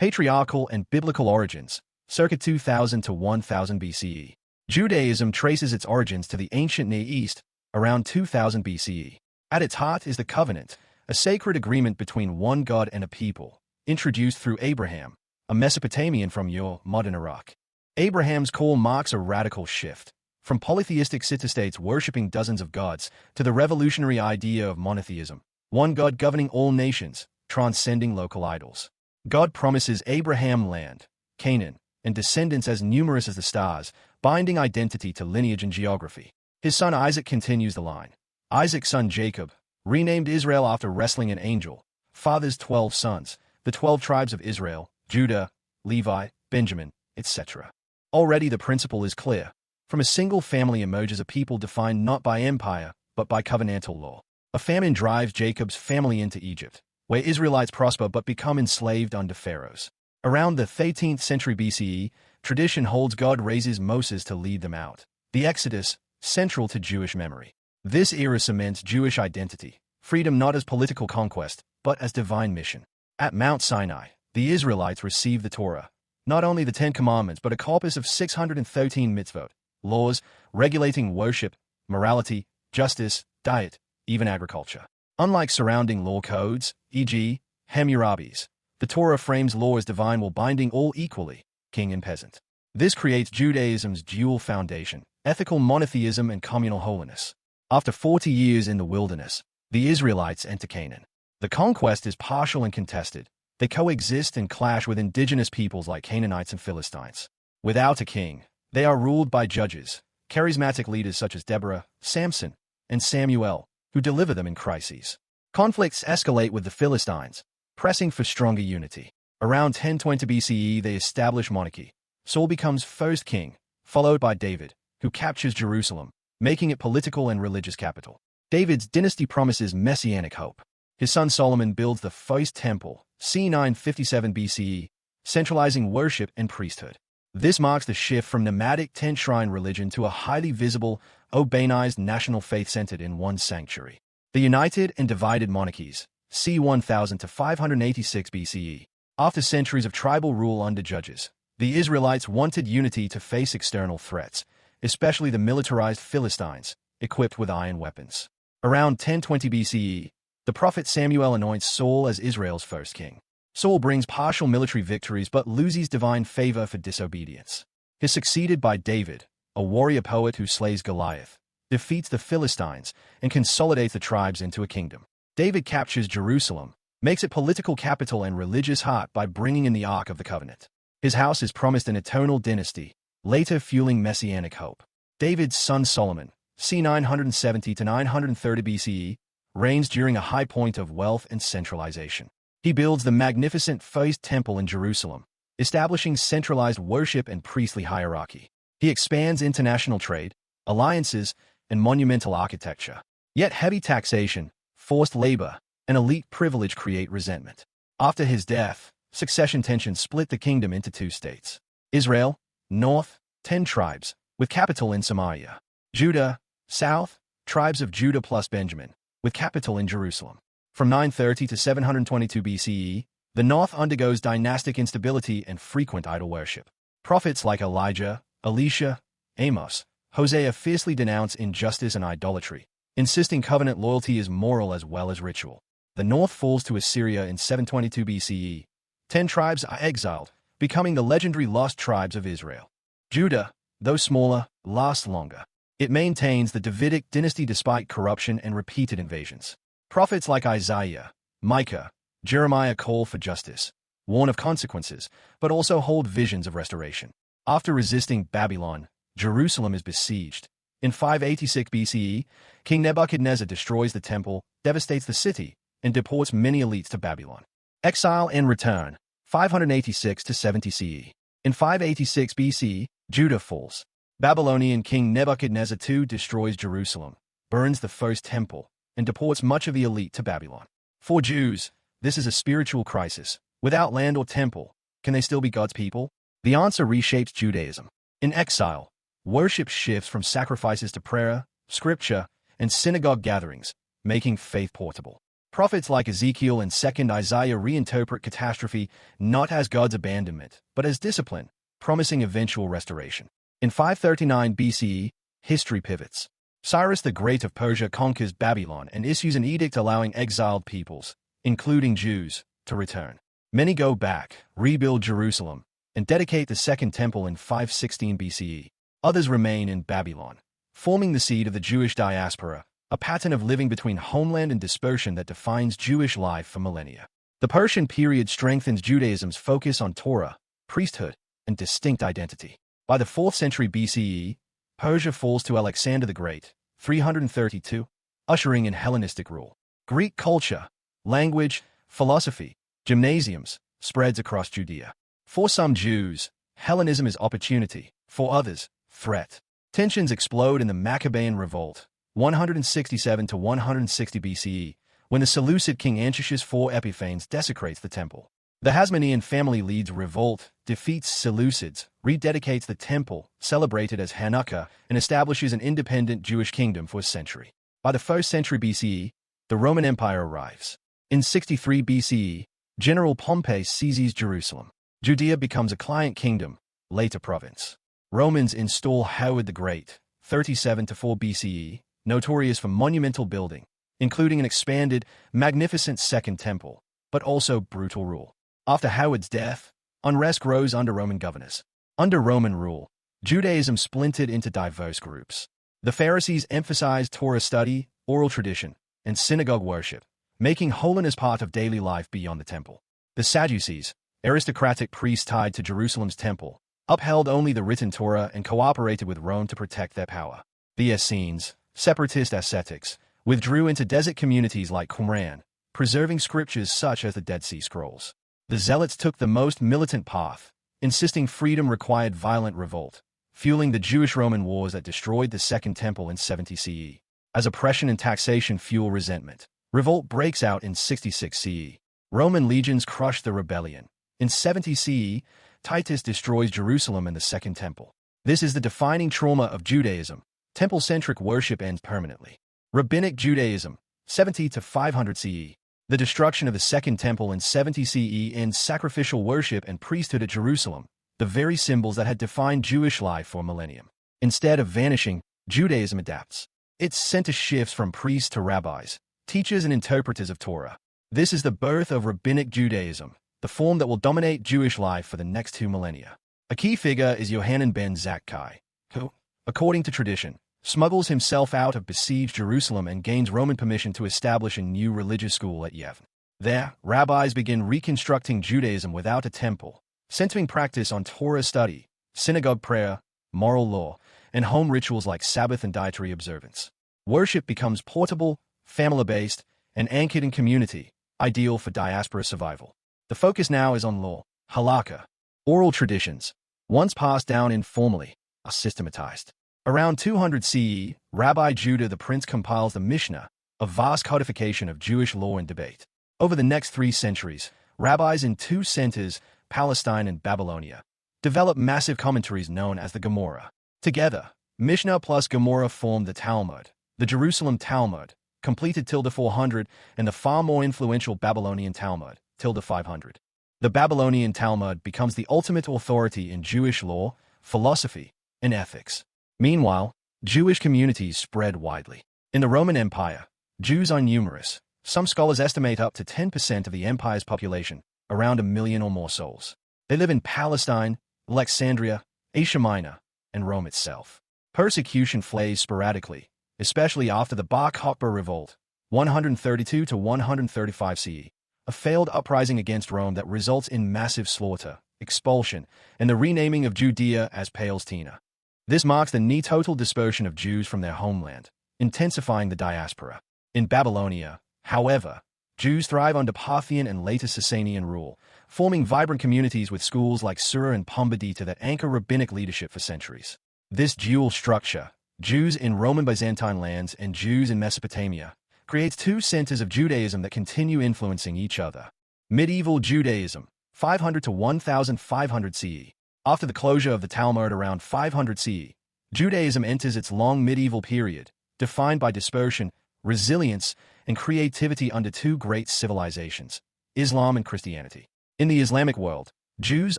Patriarchal and Biblical Origins, circa 2000 to 1000 BCE. Judaism traces its origins to the ancient Near East, around 2000 BCE. At its heart is the covenant, a sacred agreement between one God and a people, introduced through Abraham, a Mesopotamian from Ur, modern Iraq. Abraham's call marks a radical shift, from polytheistic city-states worshipping dozens of gods to the revolutionary idea of monotheism, one God governing all nations, transcending local idols. God promises Abraham land, Canaan, and descendants as numerous as the stars, binding identity to lineage and geography. His son Isaac continues the line. Isaac's son Jacob, renamed Israel after wrestling an angel, fathers 12 sons, the 12 tribes of Israel, Judah, Levi, Benjamin, etc. Already the principle is clear. From a single family emerges a people defined not by empire, but by covenantal law. A famine drives Jacob's family into Egypt, where Israelites prosper but become enslaved under pharaohs. Around the 13th century BCE, tradition holds God raises Moses to lead them out. The Exodus, central to Jewish memory. This era cements Jewish identity, freedom not as political conquest, but as divine mission. At Mount Sinai, the Israelites received the Torah, not only the 10 Commandments but a corpus of 613 mitzvot, laws regulating worship, morality, justice, diet, even agriculture. Unlike surrounding law codes, e.g., Hammurabis, the Torah frames law as divine while binding all equally, king and peasant. This creates Judaism's dual foundation, ethical monotheism and communal holiness. After 40 years in the wilderness, the Israelites enter Canaan. The conquest is partial and contested. They coexist and clash with indigenous peoples like Canaanites and Philistines. Without a king, they are ruled by judges, charismatic leaders such as Deborah, Samson, and Samuel, who deliver them in crises. Conflicts escalate with the Philistines, pressing for stronger unity. Around 1020 BCE, they establish monarchy. Saul becomes first king, followed by David, who captures Jerusalem, making it political and religious capital. David's dynasty promises messianic hope. His son Solomon builds the first temple, c. 957 BCE, centralizing worship and priesthood. This marks the shift from nomadic tent-shrine religion to a highly visible, urbanized national faith centered in one sanctuary. The united and divided monarchies, c. 1000 to 586 BCE. After centuries of tribal rule under judges, the Israelites wanted unity to face external threats, especially the militarized Philistines, equipped with iron weapons. Around 1020 BCE, the prophet Samuel anoints Saul as Israel's first king. Saul brings partial military victories but loses divine favor for disobedience. He is succeeded by David, a warrior poet who slays Goliath, defeats the Philistines, and consolidates the tribes into a kingdom. David captures Jerusalem, makes it political capital and religious heart by bringing in the Ark of the Covenant. His house is promised an eternal dynasty, later fueling messianic hope. David's son Solomon, c. 970 to 930 BCE, reigns during a high point of wealth and centralization. He builds the magnificent first temple in Jerusalem, establishing centralized worship and priestly hierarchy. He expands international trade, alliances, and monumental architecture. Yet heavy taxation, forced labor, and elite privilege create resentment. After his death, succession tensions split the kingdom into 2 states. Israel, north, 10 tribes, with capital in Samaria. Judah, south, tribes of Judah plus Benjamin, with capital in Jerusalem. From 930 to 722 BCE, the north undergoes dynastic instability and frequent idol worship. Prophets like Elijah, Elisha, Amos, Hosea fiercely denounce injustice and idolatry, insisting covenant loyalty is moral as well as ritual. The north falls to Assyria in 722 BCE. 10 tribes are exiled, becoming the legendary lost tribes of Israel. Judah, though smaller, lasts longer. It maintains the Davidic dynasty despite corruption and repeated invasions. Prophets like Isaiah, Micah, Jeremiah call for justice, warn of consequences, but also hold visions of restoration. After resisting Babylon, Jerusalem is besieged. In 586 BCE, King Nebuchadnezzar destroys the temple, devastates the city, and deports many elites to Babylon. Exile and Return, 586 to 70 CE. In 586 BC, Judah falls. Babylonian King Nebuchadnezzar II destroys Jerusalem, burns the first temple, and deports much of the elite to Babylon. For Jews, this is a spiritual crisis. Without land or temple, can they still be God's people? The answer reshapes Judaism. In exile, worship shifts from sacrifices to prayer, scripture, and synagogue gatherings, making faith portable. Prophets like Ezekiel and 2nd Isaiah reinterpret catastrophe not as God's abandonment, but as discipline, promising eventual restoration. In 539 BCE, history pivots. Cyrus the Great of Persia conquers Babylon and issues an edict allowing exiled peoples, including Jews, to return. Many go back, rebuild Jerusalem, and dedicate the Second Temple in 516 BCE. Others remain in Babylon, forming the seed of the Jewish diaspora, a pattern of living between homeland and dispersion that defines Jewish life for millennia. The Persian period strengthens Judaism's focus on Torah, priesthood, and distinct identity. By the 4th century BCE, Persia falls to Alexander the Great, 332, ushering in Hellenistic rule. Greek culture, language, philosophy, gymnasiums, spreads across Judea. For some Jews, Hellenism is opportunity, for others, threat. Tensions explode in the Maccabean Revolt, 167 to 160 BCE, when the Seleucid king Antiochus IV Epiphanes desecrates the temple. The Hasmonean family leads revolt, defeats Seleucids, rededicates the temple, celebrated as Hanukkah, and establishes an independent Jewish kingdom for a century. By the 1st century BCE, the Roman Empire arrives. In 63 BCE, General Pompey seizes Jerusalem. Judea becomes a client kingdom, later province. Romans install Herod the Great, 37 to 4 BCE, notorious for monumental building, including an expanded, magnificent Second Temple, but also brutal rule. After Herod's death, unrest grows under Roman governors. Under Roman rule, Judaism splintered into diverse groups. The Pharisees emphasized Torah study, oral tradition, and synagogue worship, making holiness part of daily life beyond the temple. The Sadducees, aristocratic priests tied to Jerusalem's temple, upheld only the written Torah and cooperated with Rome to protect their power. The Essenes, separatist ascetics, withdrew into desert communities like Qumran, preserving scriptures such as the Dead Sea Scrolls. The Zealots took the most militant path, insisting freedom required violent revolt, fueling the Jewish-Roman wars that destroyed the Second Temple in 70 CE. As oppression and taxation fuel resentment, revolt breaks out in 66 CE. Roman legions crush the rebellion. In 70 CE, Titus destroys Jerusalem and the Second Temple. This is the defining trauma of Judaism. Temple-centric worship ends permanently. Rabbinic Judaism, 70 to 500 CE. The destruction of the Second Temple in 70 CE ends sacrificial worship and priesthood at Jerusalem, the very symbols that had defined Jewish life for a millennium. Instead of vanishing, Judaism adapts. Its center shifts from priests to rabbis, teachers and interpreters of Torah. This is the birth of Rabbinic Judaism, the form that will dominate Jewish life for the next 2 millennia. A key figure is Yohanan ben Zakkai, who, according to tradition, smuggles himself out of besieged Jerusalem and gains Roman permission to establish a new religious school at Yevon. There, rabbis begin reconstructing Judaism without a temple, centering practice on Torah study, synagogue prayer, moral law, and home rituals like Sabbath and dietary observance. Worship becomes portable, family-based, and anchored in community, ideal for diaspora survival. The focus now is on law, halakha. Oral traditions, once passed down informally, are systematized. Around 200 CE, Rabbi Judah the Prince compiles the Mishnah, a vast codification of Jewish law and debate. Over the next 3 centuries, rabbis in 2 centers, Palestine and Babylonia, develop massive commentaries known as the Gemara. Together, Mishnah plus Gemara form the Talmud, the Jerusalem Talmud, completed tilde 400, and the far more influential Babylonian Talmud, tilde 500. The Babylonian Talmud becomes the ultimate authority in Jewish law, philosophy, and ethics. Meanwhile, Jewish communities spread widely. In the Roman Empire, Jews are numerous. Some scholars estimate up to 10% of the empire's population, around 1 million or more souls. They live in Palestine, Alexandria, Asia Minor, and Rome itself. Persecution flares sporadically, especially after the Bar Kokhba Revolt, 132 to 135 CE, a failed uprising against Rome that results in massive slaughter, expulsion, and the renaming of Judea as Palestina. This marks the near total dispersion of Jews from their homeland, intensifying the diaspora. In Babylonia, however, Jews thrive under Parthian and later Sasanian rule, forming vibrant communities with schools like Sura and Pumbedita that anchor rabbinic leadership for centuries. This dual structure, Jews in Roman Byzantine lands and Jews in Mesopotamia, creates 2 centers of Judaism that continue influencing each other. Medieval Judaism, 500 to 1500 CE. After the closure of the Talmud around 500 CE, Judaism enters its long medieval period, defined by dispersion, resilience, and creativity under two great civilizations, Islam and Christianity. In the Islamic world, Jews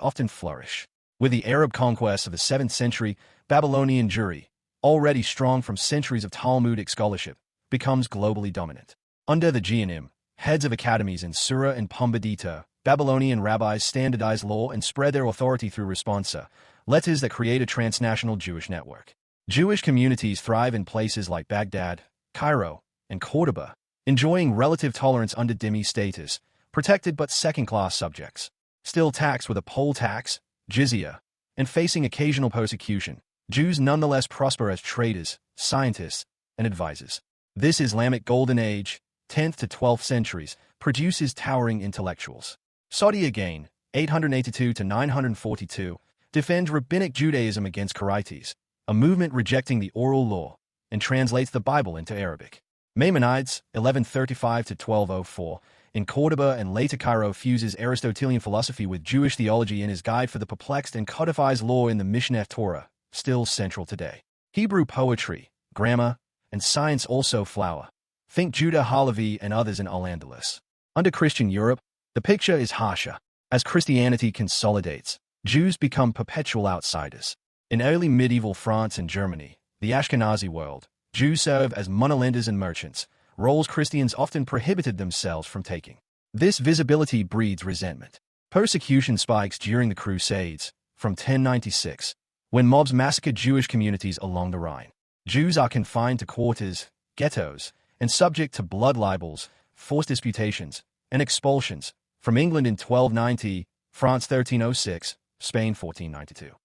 often flourish. With the Arab conquests of the 7th century, Babylonian Jewry, already strong from centuries of Talmudic scholarship, becomes globally dominant. Under the Geonim, heads of academies in Sura and Pumbedita, Babylonian rabbis standardize law and spread their authority through responsa, letters that create a transnational Jewish network. Jewish communities thrive in places like Baghdad, Cairo, and Cordoba, enjoying relative tolerance under dhimmi status, protected but second-class subjects. Still taxed with a poll tax, jizya, and facing occasional persecution, Jews nonetheless prosper as traders, scientists, and advisors. This Islamic Golden Age, 10th to 12th centuries, produces towering intellectuals. Saudi again, 882 to 942, defends Rabbinic Judaism against Karaites, a movement rejecting the oral law, and translates the Bible into Arabic. Maimonides, 1135 to 1204, in Cordoba and later Cairo fuses Aristotelian philosophy with Jewish theology in his Guide for the Perplexed and codifies law in the Mishneh Torah, still central today. Hebrew poetry, grammar, and science also flower. Think Judah Halevi and others in Al-Andalus. Under Christian Europe, the picture is harsher. As Christianity consolidates, Jews become perpetual outsiders. In early medieval France and Germany, the Ashkenazi world, Jews serve as moneylenders and merchants, roles Christians often prohibited themselves from taking. This visibility breeds resentment. Persecution spikes during the Crusades, from 1096, when mobs massacred Jewish communities along the Rhine. Jews are confined to quarters, ghettos, and subject to blood libels, forced disputations, and expulsions, from England in 1290, France 1306, Spain 1492.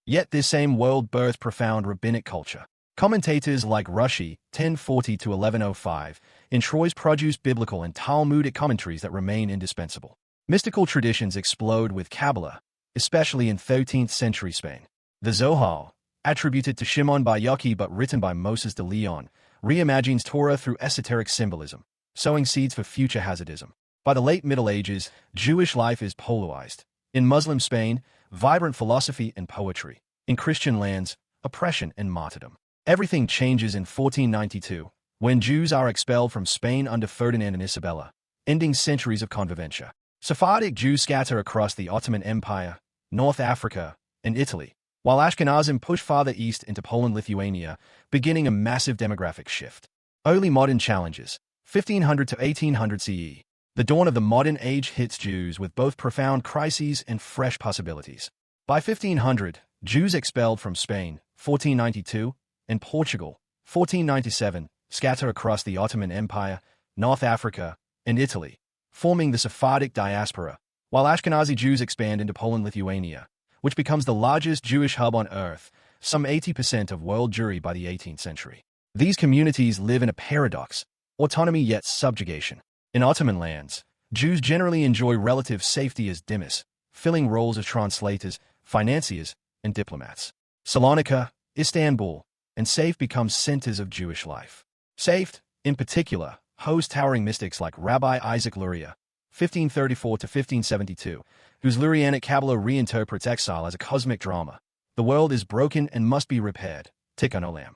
Yet this same world birthed profound rabbinic culture. Commentators like Rushi, 1040 to 1105, in Troyes produce biblical and Talmudic commentaries that remain indispensable. Mystical traditions explode with Kabbalah, especially in 13th century Spain. The Zohar, attributed to Shimon Bar Yochai but written by Moses de Leon, reimagines Torah through esoteric symbolism, sowing seeds for future Hasidism. By the late Middle Ages, Jewish life is polarized. In Muslim Spain, vibrant philosophy and poetry. In Christian lands, oppression and martyrdom. Everything changes in 1492, when Jews are expelled from Spain under Ferdinand and Isabella, ending centuries of convivencia. Sephardic Jews scatter across the Ottoman Empire, North Africa, and Italy, while Ashkenazim push farther east into Poland-Lithuania, beginning a massive demographic shift. Early modern challenges, 1500 to 1800 CE. The dawn of the modern age hits Jews with both profound crises and fresh possibilities. By 1500, Jews expelled from Spain, 1492, and Portugal, 1497, scatter across the Ottoman Empire, North Africa, and Italy, forming the Sephardic diaspora, while Ashkenazi Jews expand into Poland-Lithuania, which becomes the largest Jewish hub on earth, some 80% of world Jewry by the 18th century. These communities live in a paradox, autonomy yet subjugation. In Ottoman lands, Jews generally enjoy relative safety as dhimmis, filling roles as translators, financiers, and diplomats. Salonika, Istanbul, and Saif become centers of Jewish life. Saif, in particular, hosts towering mystics like Rabbi Isaac Luria, 1534 to 1572, whose Lurianic Kabbalah reinterprets exile as a cosmic drama. The world is broken and must be repaired. Tikkun Olam.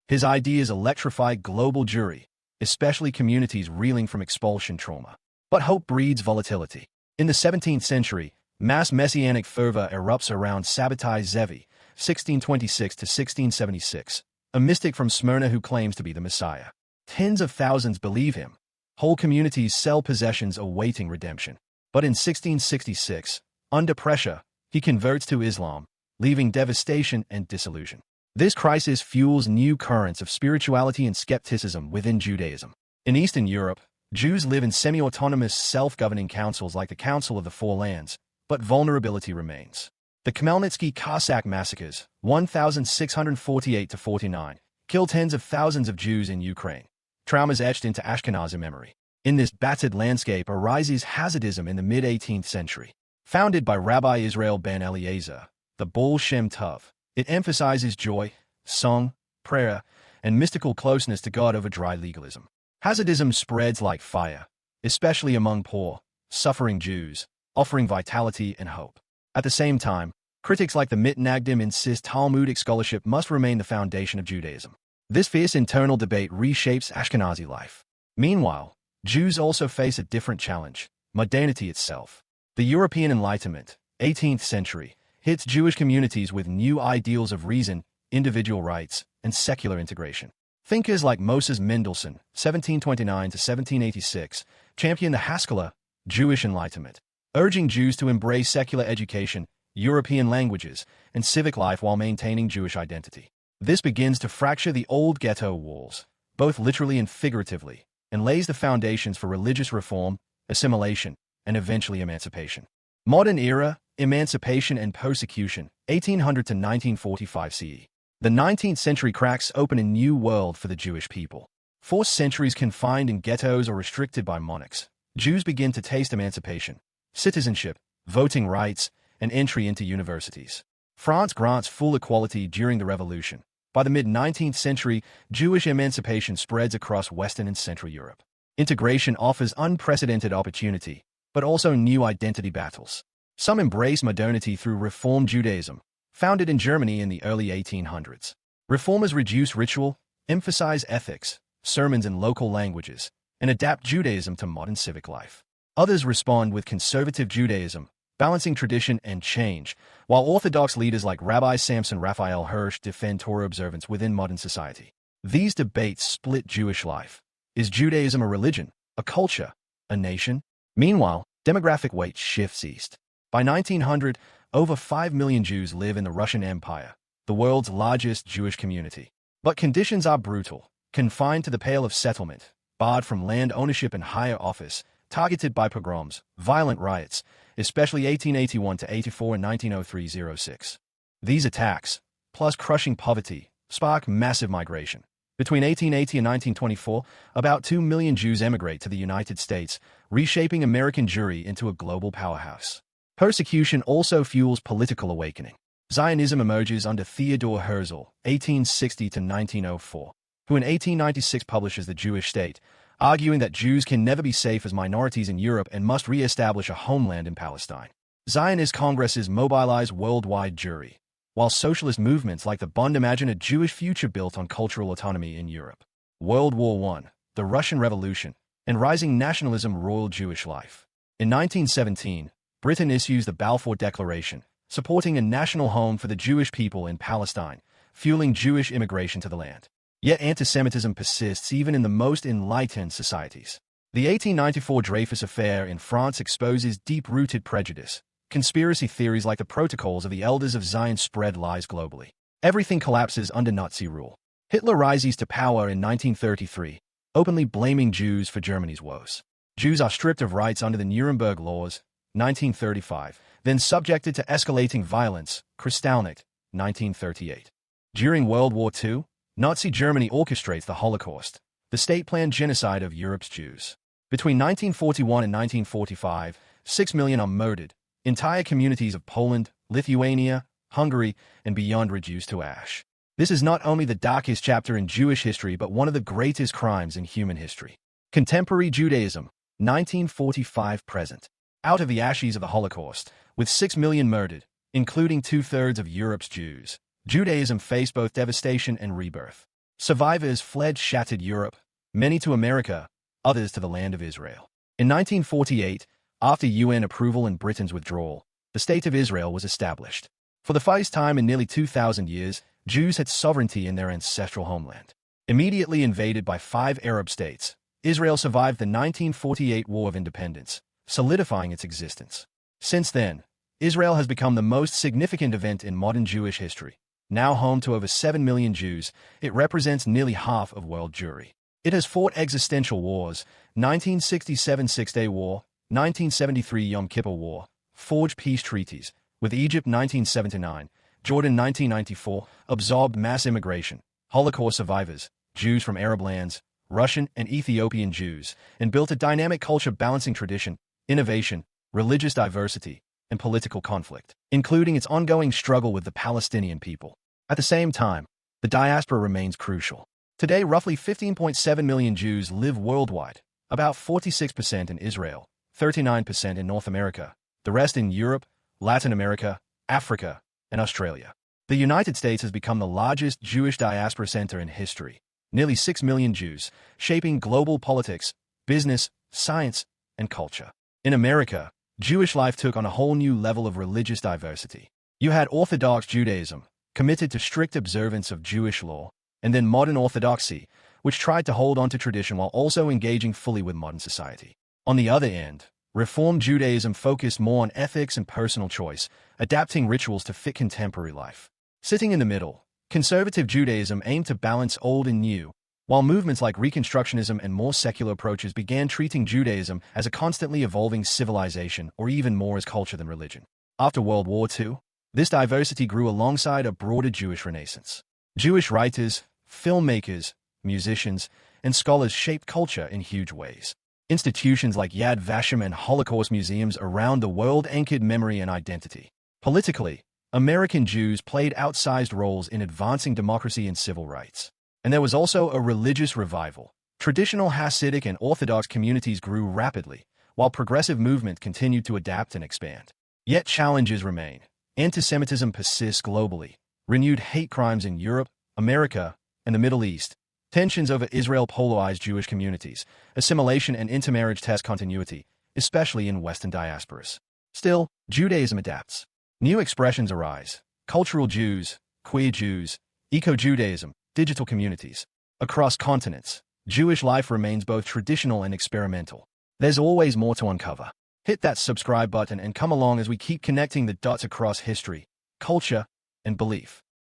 His ideas electrify global Jewry, especially communities reeling from expulsion trauma. But hope breeds volatility. In the 17th century, mass messianic fervor erupts around Sabbatai Zevi, 1626 to 1676, a mystic from Smyrna who claims to be the Messiah. Tens of thousands believe him. Whole communities sell possessions awaiting redemption. But in 1666, under pressure, he converts to Islam, leaving devastation and disillusion. This crisis fuels new currents of spirituality and skepticism within Judaism. In Eastern Europe, Jews live in semi-autonomous self-governing councils like the Council of the Four Lands, but vulnerability remains. The Khmelnytsky Cossack massacres, 1648-49, killed tens of thousands of Jews in Ukraine. Traumas etched into Ashkenazi memory. In this battered landscape arises Hasidism in the mid-18th century. Founded by Rabbi Israel ben Eliezer, the Baal Shem Tov, it emphasizes joy, song, prayer, and mystical closeness to God over dry legalism. Hasidism spreads like fire, especially among poor, suffering Jews, offering vitality and hope. At the same time, critics like the Mitnagdim insist Talmudic scholarship must remain the foundation of Judaism. This fierce internal debate reshapes Ashkenazi life. Meanwhile, Jews also face a different challenge: modernity itself. The European Enlightenment, 18th century, hits Jewish communities with new ideals of reason, individual rights, and secular integration. Thinkers like Moses Mendelssohn, 1729 to 1786, championed the Haskalah, Jewish Enlightenment, urging Jews to embrace secular education, European languages, and civic life while maintaining Jewish identity. This begins to fracture the old ghetto walls, both literally and figuratively, and lays the foundations for religious reform, assimilation, and eventually emancipation. Modern era, emancipation and persecution, 1800 to 1945 CE. The 19th century cracks open a new world for the Jewish people. 4 centuries confined in ghettos or restricted by monarchs, Jews begin to taste emancipation, citizenship, voting rights, and entry into universities. France grants full equality during the Revolution. By the mid-19th century, Jewish emancipation spreads across Western and Central Europe. Integration offers unprecedented opportunity, but also new identity battles. Some embrace modernity through Reform Judaism, founded in Germany in the early 1800s. Reformers reduce ritual, emphasize ethics, sermons in local languages, and adapt Judaism to modern civic life. Others respond with conservative Judaism, balancing tradition and change, while Orthodox leaders like Rabbi Samson Raphael Hirsch defend Torah observance within modern society. These debates split Jewish life. Is Judaism a religion, a culture, a nation? Meanwhile, demographic weight shifts east. By 1900, over 5 million Jews live in the Russian Empire, the world's largest Jewish community. But conditions are brutal, confined to the Pale of Settlement, barred from land ownership and higher office, targeted by pogroms, violent riots, especially 1881 to 84 and 1903-06. These attacks, plus crushing poverty, spark massive migration. Between 1880 and 1924, about 2 million Jews emigrate to the United States, reshaping American Jewry into a global powerhouse. Persecution also fuels political awakening. Zionism emerges under Theodor Herzl, 1860 to 1904, who in 1896 publishes The Jewish State, arguing that Jews can never be safe as minorities in Europe and must re-establish a homeland in Palestine. Zionist congresses mobilize worldwide Jewry, while socialist movements like the Bund imagine a Jewish future built on cultural autonomy in Europe. World War I, the Russian Revolution, and rising nationalism roiled Jewish life. In 1917, Britain issues the Balfour Declaration, supporting a national home for the Jewish people in Palestine, fueling Jewish immigration to the land. Yet antisemitism persists even in the most enlightened societies. The 1894 Dreyfus Affair in France exposes deep-rooted prejudice. Conspiracy theories like the Protocols of the Elders of Zion spread lies globally. Everything collapses under Nazi rule. Hitler rises to power in 1933, openly blaming Jews for Germany's woes. Jews are stripped of rights under the Nuremberg Laws, 1935, then subjected to escalating violence, Kristallnacht, 1938. During World War II, Nazi Germany orchestrates the Holocaust, the state-planned genocide of Europe's Jews. Between 1941 and 1945, 6 million are murdered. Entire communities of Poland, Lithuania, Hungary, and beyond reduced to ash. This is not only the darkest chapter in Jewish history but one of the greatest crimes in human history. Contemporary Judaism, 1945 present. Out of the ashes of the Holocaust, with 6 million murdered, including 2/3 of Europe's Jews, Judaism faced both devastation and rebirth. Survivors fled shattered Europe, many to America, others to the land of Israel. In 1948, after UN approval and Britain's withdrawal, the State of Israel was established. For the first time in nearly 2,000 years, Jews had sovereignty in their ancestral homeland. Immediately invaded by 5 Arab states, Israel survived the 1948 War of Independence, solidifying its existence. Since then, Israel has become the most significant event in modern Jewish history. Now home to over 7 million Jews, it represents nearly half of world Jewry. It has fought existential wars: 1967 Six-Day War, 1973 Yom Kippur War, forged peace treaties, with Egypt 1979, Jordan 1994, absorbed mass immigration, Holocaust survivors, Jews from Arab lands, Russian and Ethiopian Jews, and built a dynamic culture balancing tradition, innovation, religious diversity, and political conflict, including its ongoing struggle with the Palestinian people. At the same time, the diaspora remains crucial. Today, roughly 15.7 million Jews live worldwide, about 46% in Israel, 39% in North America, the rest in Europe, Latin America, Africa, and Australia. The United States has become the largest Jewish diaspora center in history, nearly 6 million Jews, shaping global politics, business, science, and culture. In America, Jewish life took on a whole new level of religious diversity. You had Orthodox Judaism, committed to strict observance of Jewish law, and then modern Orthodoxy, which tried to hold on to tradition while also engaging fully with modern society. On the other end, Reform Judaism focused more on ethics and personal choice, adapting rituals to fit contemporary life. Sitting in the middle, Conservative Judaism aimed to balance old and new, while movements like Reconstructionism and more secular approaches began treating Judaism as a constantly evolving civilization or even more as culture than religion. After World War II, this diversity grew alongside a broader Jewish renaissance. Jewish writers, filmmakers, musicians, and scholars shaped culture in huge ways. Institutions like Yad Vashem and Holocaust museums around the world anchored memory and identity. Politically, American Jews played outsized roles in advancing democracy and civil rights. And there was also a religious revival. Traditional Hasidic and Orthodox communities grew rapidly, while progressive movement continued to adapt and expand. Yet challenges remain. Antisemitism persists globally. Renewed hate crimes in Europe, America, and the Middle East. Tensions over Israel polarized Jewish communities. Assimilation and intermarriage test continuity, especially in Western diasporas. Still, Judaism adapts. New expressions arise. Cultural Jews, queer Jews, eco-Judaism, digital communities. Across continents, Jewish life remains both traditional and experimental. There's always more to uncover. Hit that subscribe button and come along as we keep connecting the dots across history, culture, and belief.